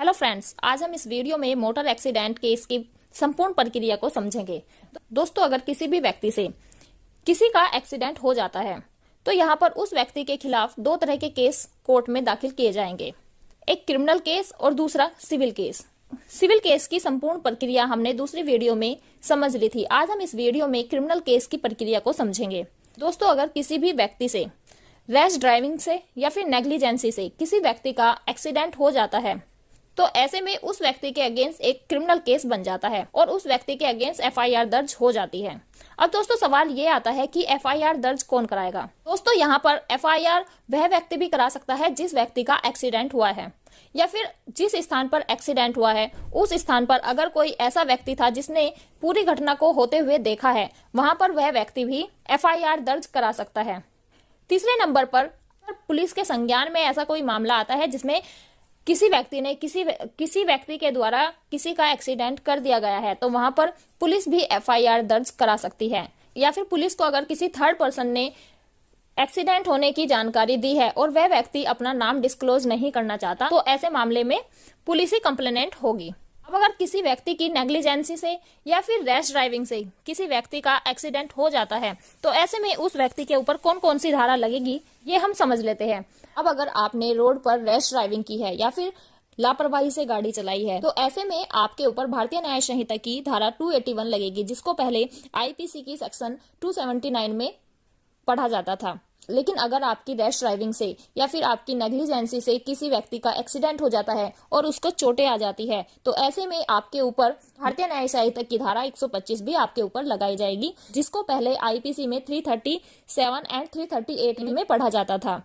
Hello friends, आज हम इस वीडियो में मोटर एक्सीडेंट केस की संपूर्ण प्रक्रिया को समझेंगे। दोस्तों, अगर किसी भी व्यक्ति से किसी का एक्सीडेंट हो जाता है तो यहाँ पर उस व्यक्ति के खिलाफ दो तरह के केस कोर्ट में दाखिल किए जाएंगे, एक क्रिमिनल केस और दूसरा सिविल केस। सिविल केस की संपूर्ण प्रक्रिया हमने दूसरी वीडियो में समझ ली थी। आज हम इस वीडियो में क्रिमिनल केस की प्रक्रिया को समझेंगे। दोस्तों, अगर किसी भी व्यक्ति से रैश ड्राइविंग से या फिर नेग्लिजेंसी से किसी व्यक्ति का एक्सीडेंट हो जाता है तो ऐसे में उस व्यक्ति के अगेंस्ट एक क्रिमिनल केस बन जाता है और उस व्यक्ति के अगेंस्ट एफआईआर दर्ज हो जाती है। अब दोस्तों, सवाल ये आता है कि एफआईआर दर्ज कौन कराएगा। दोस्तों, यहाँ पर एफआईआर वह व्यक्ति भी करा सकता है जिस व्यक्ति का एक्सीडेंट हुआ है, या फिर जिस स्थान पर एक्सीडेंट हुआ है उस स्थान पर अगर कोई ऐसा व्यक्ति था जिसने पूरी घटना को होते हुए देखा है, वहां पर वह व्यक्ति भी एफआईआर दर्ज करा सकता है। तीसरे नंबर पर पुलिस के संज्ञान में ऐसा कोई मामला आता है जिसमें किसी व्यक्ति ने किसी व्यक्ति के द्वारा किसी का एक्सीडेंट कर दिया गया है, तो वहां पर पुलिस भी एफआईआर दर्ज करा सकती है। या फिर पुलिस को अगर किसी थर्ड पर्सन ने एक्सीडेंट होने की जानकारी दी है और वह व्यक्ति अपना नाम डिस्क्लोज नहीं करना चाहता, तो ऐसे मामले में पुलिस ही कंप्लेनेंट होगी। अब अगर किसी व्यक्ति की नेग्लिजेंसी से या फिर रैश ड्राइविंग से किसी व्यक्ति का एक्सीडेंट हो जाता है तो ऐसे में उस व्यक्ति के ऊपर कौन कौन सी धारा लगेगी, ये हम समझ लेते हैं। अब अगर आपने रोड पर रैश ड्राइविंग की है या फिर लापरवाही से गाड़ी चलाई है तो ऐसे में आपके ऊपर भारतीय न्याय संहिता की धारा 281 लगेगी, जिसको पहले आईपीसी की सेक्शन 279 में पढ़ा जाता था। लेकिन अगर आपकी रैश ड्राइविंग से या फिर आपकी नेग्लिजेंसी से किसी व्यक्ति का एक्सीडेंट हो जाता है और उसको चोटें आ जाती है तो ऐसे में आपके ऊपर भारतीय न्याय संहिता की धारा 125 भी आपके ऊपर लगाई जाएगी, जिसको पहले आईपीसी में 337 एंड 338 में पढ़ा जाता था।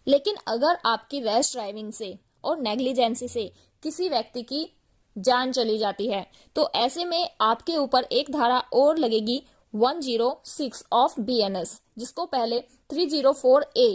लेकिन अगर आपकी रैश ड्राइविंग से और नेग्लिजेंसी से किसी व्यक्ति की जान चली जाती है तो ऐसे में आपके ऊपर एक धारा और लगेगी 106 ऑफ बीएनएस, जिसको पहले 304A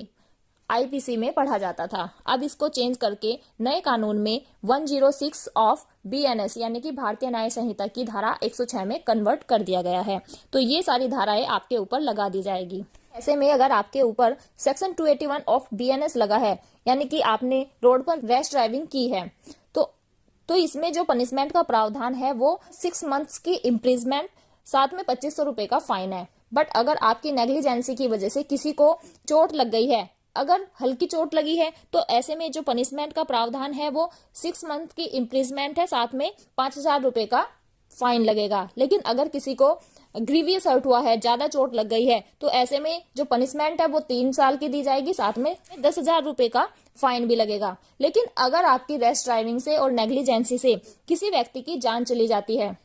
आईपीसी में पढ़ा जाता था। अब इसको चेंज करके नए कानून में 106 ऑफ बीएनएस यानी कि भारतीय न्याय संहिता की धारा 106 में कन्वर्ट कर दिया गया है। तो ये सारी धाराएं आपके ऊपर लगा दी जाएगी। ऐसे में अगर आपके ऊपर सेक्शन 281 ऑफ बीएनएस लगा है यानी कि आपने रोड पर रैश ड्राइविंग की है तो इसमें जो पनिशमेंट का प्रावधान है वो 6 मंथ्स की इम्प्रिजमेंट साथ में 2500 रुपए का फाइन है। बट अगर आपकी नेग्लिजेंसी की वजह से किसी को चोट लग गई है, अगर हल्की चोट लगी है, तो ऐसे में जो पनिशमेंट का प्रावधान है वो 6 मंथ की इम्प्रिजमेंट है, साथ में 5000 रुपए का फाइन लगेगा। लेकिन अगर किसी को ग्रीवियस हर्ट हुआ है, ज्यादा चोट लग गई है, तो ऐसे में जो पनिशमेंट है वो 3 साल की दी जाएगी, साथ में 10,000 रुपए का फाइन भी लगेगा। लेकिन अगर आपकी रैश ड्राइविंग से और नेग्लिजेंसी से किसी व्यक्ति की जान चली जाती है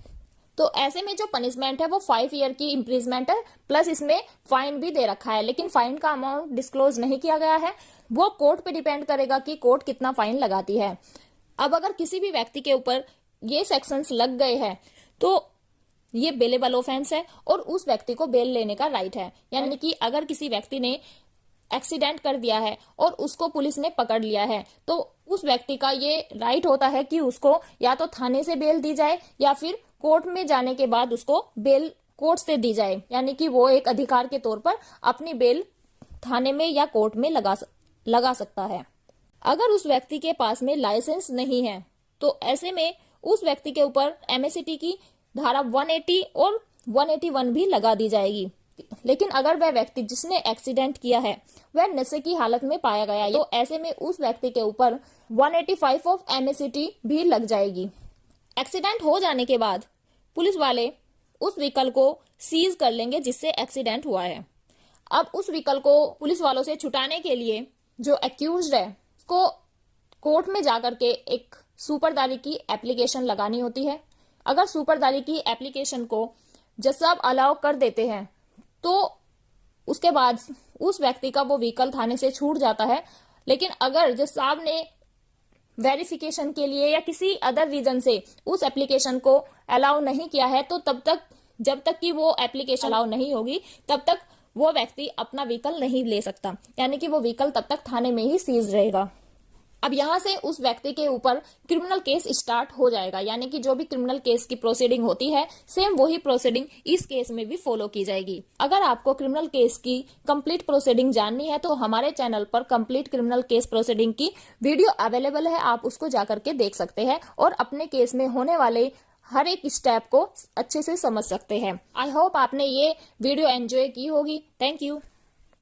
तो ऐसे में जो पनिशमेंट है वो 5 ईयर की इम्प्रिजमेंट है, प्लस इसमें फाइन भी दे रखा है। लेकिन फाइन का अमाउंट डिस्क्लोज नहीं किया गया है, वो कोर्ट पे डिपेंड करेगा कि कोर्ट कितना फाइन लगाती है। अब अगर किसी भी व्यक्ति के ऊपर ये सेक्शंस लग गए हैं तो ये बेलेबल ऑफेंस है और उस व्यक्ति को बेल लेने का राइट है। यानी कि अगर किसी व्यक्ति ने एक्सीडेंट कर दिया है और उसको पुलिस ने पकड़ लिया है तो उस व्यक्ति का ये राइट होता है कि उसको या तो थाने से बेल दी जाए या फिर कोर्ट में जाने के बाद उसको बेल कोर्ट से दी जाए। यानी कि वो एक अधिकार के तौर पर अपनी बेल थाने में या कोर्ट में लगा सकता है। अगर उस व्यक्ति के पास में लाइसेंस नहीं है तो ऐसे में उस व्यक्ति के ऊपर एमएसटी की धारा 180 और 181 भी लगा दी जाएगी। लेकिन अगर वह व्यक्ति जिसने एक्सीडेंट किया है वह नशे की हालत में पाया गया है तो ऐसे में उस व्यक्ति के ऊपर 185 ऑफ एमएसटी भी लग जाएगी। एक्सीडेंट हो जाने के बाद पुलिस वाले उस व्हीकल को सीज कर लेंगे जिससे एक्सीडेंट हुआ है। अब उस व्हीकल को पुलिस वालों से छुटाने के लिए जो एक्यूज्ड है उसको कोर्ट में जाकर के एक सुपरदारी की एप्लीकेशन लगानी होती है। अगर सुपरदारी की एप्लीकेशन को जज साहब अलाउ कर देते हैं तो उसके बाद उस व्यक्ति का वो व्हीकल थाने से छूट जाता है। लेकिन अगर जज साहब ने वेरिफिकेशन के लिए या किसी अदर रीजन से उस एप्लीकेशन को अलाउ नहीं किया है तो तब तक जब तक कि वो एप्लीकेशन अलाउ नहीं होगी तब तक वो व्यक्ति अपना व्हीकल नहीं ले सकता। यानी कि वो व्हीकल तब तक थाने में ही सीज रहेगा। अब यहाँ से उस व्यक्ति के ऊपर क्रिमिनल केस स्टार्ट हो जाएगा, यानी कि जो भी क्रिमिनल केस की प्रोसीडिंग होती है सेम वही प्रोसीडिंग इस केस में भी फॉलो की जाएगी। अगर आपको क्रिमिनल केस की कंप्लीट प्रोसीडिंग जाननी है तो हमारे चैनल पर कंप्लीट क्रिमिनल केस प्रोसीडिंग की वीडियो अवेलेबल है, आप उसको जाकर के देख सकते हैं और अपने केस में होने वाले हर एक स्टेप को अच्छे से समझ सकते हैं। आई होप आपने ये वीडियो एंजॉय की होगी। Thank you.